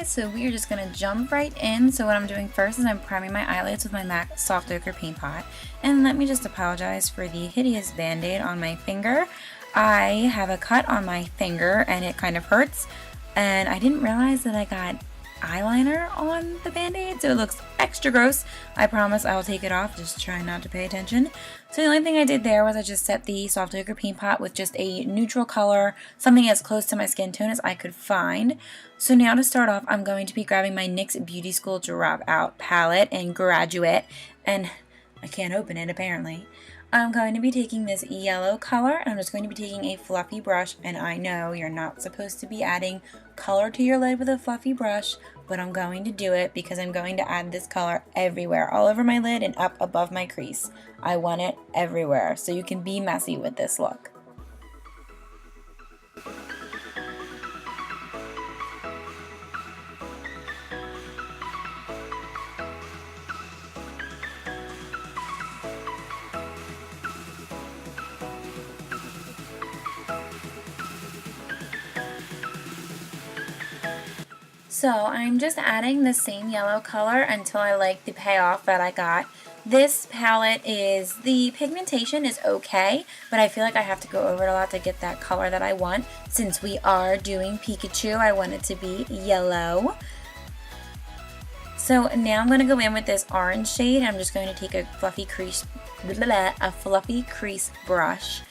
so we are just going to jump right in. So what I'm doing first is I'm priming my eyelids with my MAC Soft Ochre Paint Pot. And let me just apologize for the hideous band-aid on my finger. I have a cut on my finger and it kind of hurts. And I didn't realize that I got eyeliner on the band-aid, so it looks extra gross. I promise I will take it off, just try not to pay attention. So the only thing I did there was I just set the Soft Ochre Paint Pot with just a neutral color, something as close to my skin tone as I could find. So now to start off, I'm going to be grabbing my NYX Beauty School Dropout palette in Graduate, and I can't open it apparently. I'm going to be taking this yellow color, and I'm just going to be taking a fluffy brush, and I know you're not supposed to be adding color to your lid with a fluffy brush, but I'm going to do it because I'm going to add this color everywhere, all over my lid and up above my crease. I want it everywhere, so you can be messy with this look. So I'm just adding the same yellow color until I like the payoff that I got. This palette the pigmentation is okay, but I feel like I have to go over it a lot to get that color that I want. Since we are doing Pikachu, I want it to be yellow. So now I'm going to go in with this orange shade. I'm just going to take a fluffy crease brush,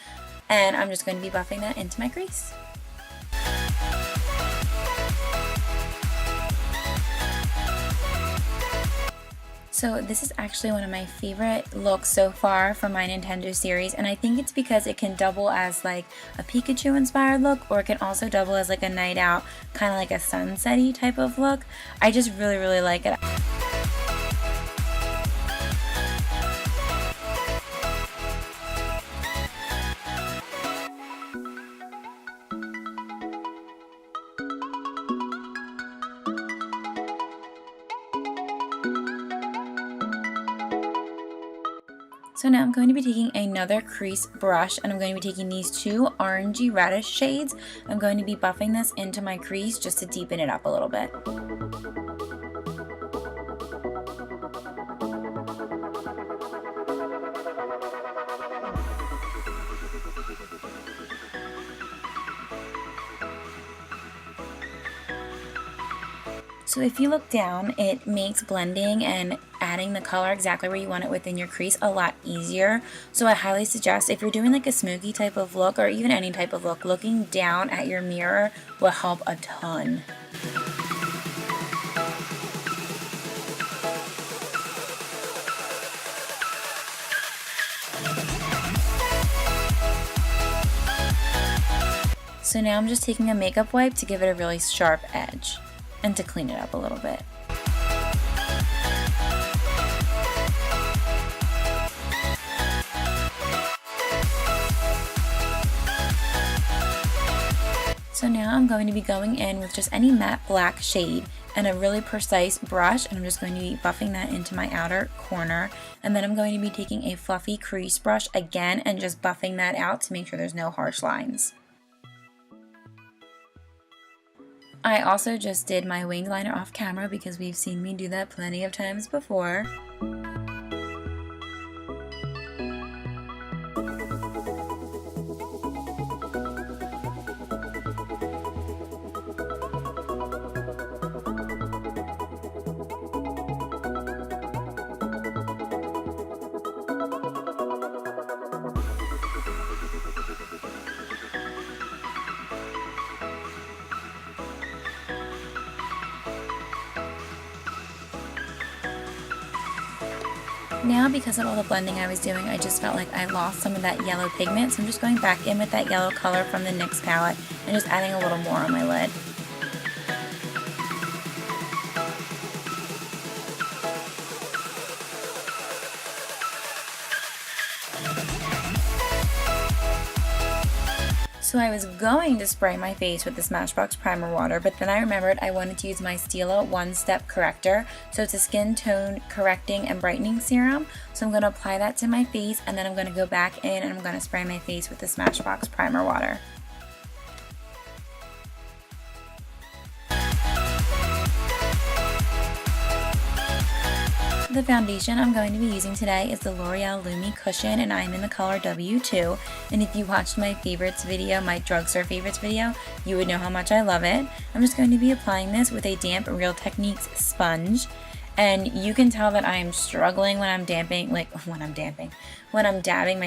and I'm just going to be buffing that into my crease. So this is actually one of my favorite looks so far from my Nintendo series, and I think it's because it can double as like a Pikachu inspired look, or it can also double as like a night out, kind of like a sunset-y type of look. I just really like it. So now I'm going to be taking another crease brush, and I'm going to be taking these two orangey reddish shades. I'm going to be buffing this into my crease just to deepen it up a little bit. So if you look down, it makes blending and adding the color exactly where you want it within your crease a lot easier. So I highly suggest, if you're doing like a smoky type of look or even any type of look, looking down at your mirror will help a ton. So now I'm just taking a makeup wipe to give it a really sharp edge and to clean it up a little bit. So now I'm going to be going in with just any matte black shade and a really precise brush, and I'm just going to be buffing that into my outer corner, and then I'm going to be taking a fluffy crease brush again and just buffing that out to make sure there's no harsh lines. I also just did my winged liner off camera because we've seen me do that plenty of times before. Now, because of all the blending I was doing, I just felt like I lost some of that yellow pigment, so I'm just going back in with that yellow color from the NYX palette and just adding a little more on my lid. So I was going to spray my face with the Smashbox primer water, but then I remembered I wanted to use my Stila One Step Corrector. So it's a skin tone correcting and brightening serum. So I'm going to apply that to my face, and then I'm going to go back in and I'm going to spray my face with the Smashbox primer water. the foundation I'm going to be using today is the L'Oreal Lumi Cushion, and I'm in the color W2. And if you watched my favorites video, my drugstore favorites video, you would know how much I love it. I'm just going to be applying this with a damp Real Techniques sponge. And you can tell that I am struggling when I'm dabbing my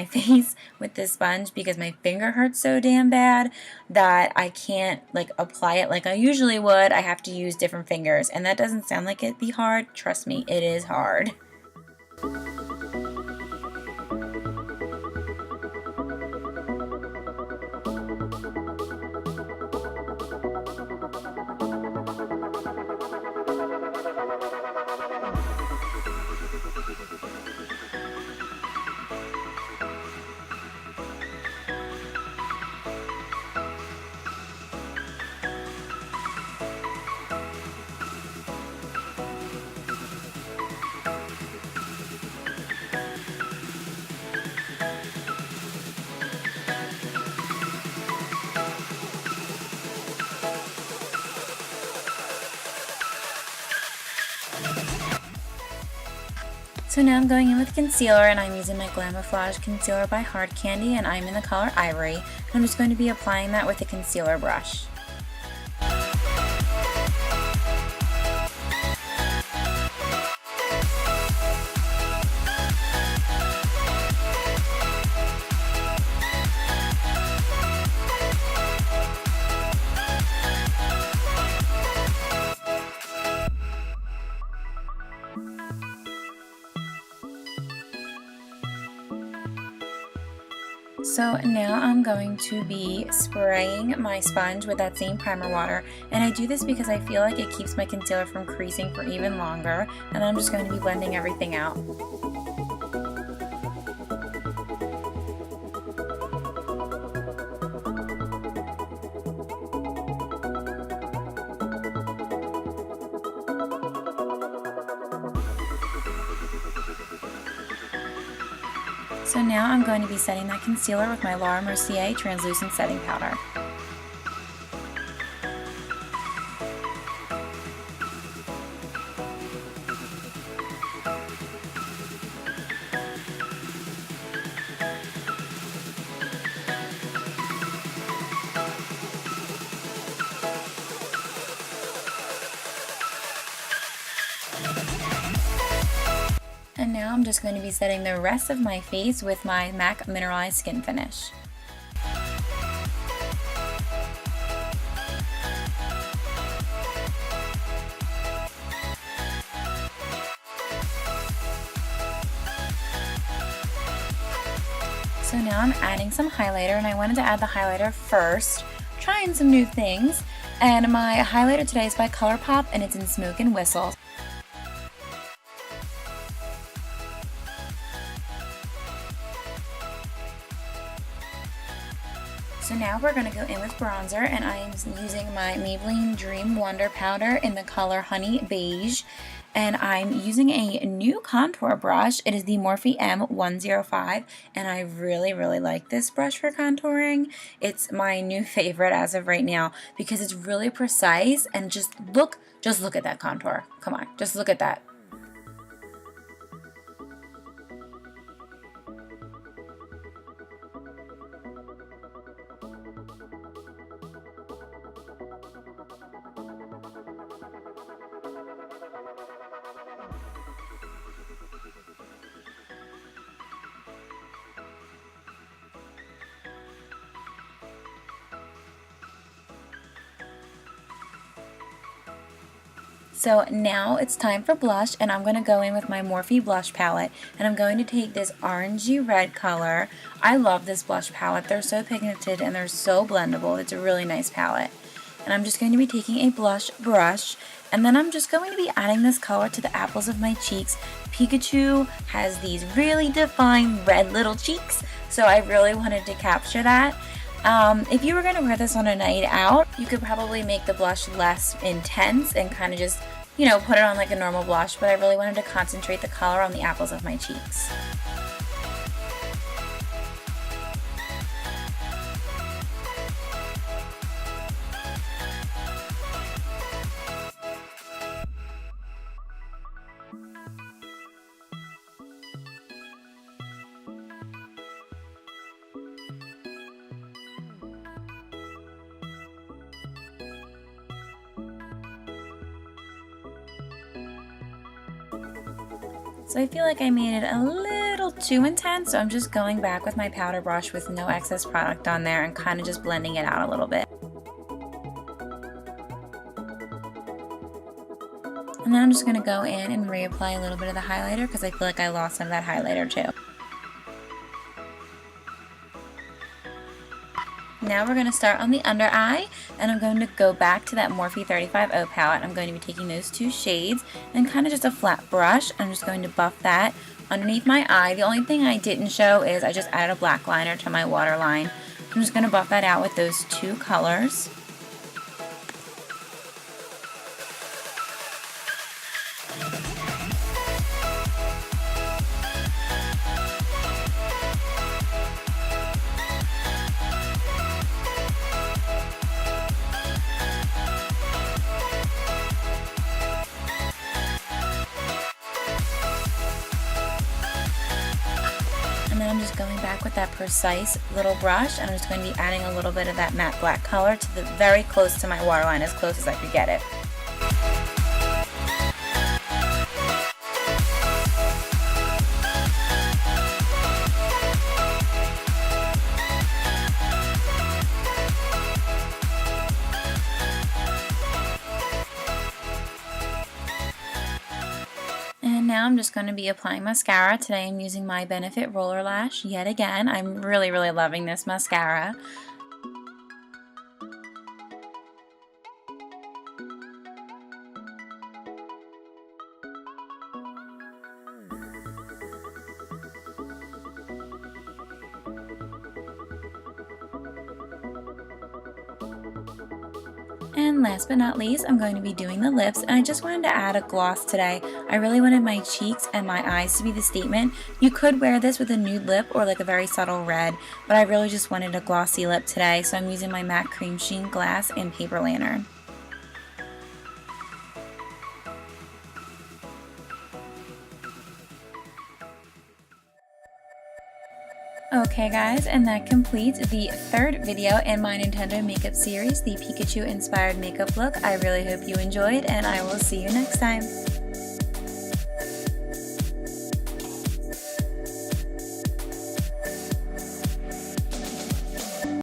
face with this sponge, because my finger hurts so damn bad that I can't apply it like I usually would. I have to use different fingers, and that doesn't sound like it'd be hard. Trust me, it is hard. So now I'm going in with concealer, and I'm using my Glamoflauge concealer by Hard Candy, and I'm in the color Ivory. And I'm just going to be applying that with a concealer brush. So now I'm going to be spraying my sponge with that same primer water, and I do this because I feel like it keeps my concealer from creasing for even longer, and I'm just going to be blending everything out. So now I'm going to be setting that concealer with my Mercier Translucent setting powder. And now I'm just going to be setting the rest of my face with my MAC Mineralized Skin Finish. So now I'm adding some highlighter, and I wanted to add the highlighter first, trying some new things. And my highlighter today is by Colourpop, and it's in Smokin Whistles. So now we're going to go in with bronzer, and I'm using my Maybelline Dream Wonder powder in the color Honey Beige, and I'm using a new contour brush. It is the Morphe M105, and I really like this brush for contouring. It's my new favorite as of right now because it's really precise, and just look at that contour. Come on, just look at that. So now it's time for blush, and I'm going to go in with my Morphe blush palette, and I'm going to take this orangey red color. I love this blush palette. They're so pigmented and they're so blendable. It's a really nice palette. And I'm just going to be taking a blush brush, and then I'm just going to be adding this color to the apples of my cheeks. Pikachu has these really defined red little cheeks, so I really wanted to capture that. If you were going to wear this on a night out, you could probably make the blush less intense and kind of just, you know, put it on like a normal blush, but I really wanted to concentrate the color on the apples of my cheeks. So I feel like I made it a little too intense, so I'm just going back with my powder brush with no excess product on there and kind of just blending it out a little bit. And then I'm just going to go in and reapply a little bit of the highlighter because I feel like I lost some of that highlighter too. Now we're going to start on the under eye, and I'm going to go back to that Morphe 35O palette. I'm going to be taking those two shades and kind of just a flat brush. I'm just going to buff that underneath my eye. The only thing I didn't show is I just added a black liner to my waterline. I'm just going to buff that out with those two colors. And then I'm just going back with that precise little brush, and I'm just going to be adding a little bit of that matte black color to the very close to my waterline, as close as I could get it. And now I'm just going to be applying mascara. Today I'm using my Benefit Roller Lash yet again. I'm really loving this mascara. And last but not least, I'm going to be doing the lips, and I just wanted to add a gloss today. I really wanted my cheeks and my eyes to be the statement. You could wear this with a nude lip or like a very subtle red, but I really just wanted a glossy lip today, so I'm using my MAC Cremesheen Glass in Paper Lantern. Okay guys, and that completes the third video in my Nintendo makeup series, the Pikachu inspired makeup look. I really hope you enjoyed, and I will see you next time.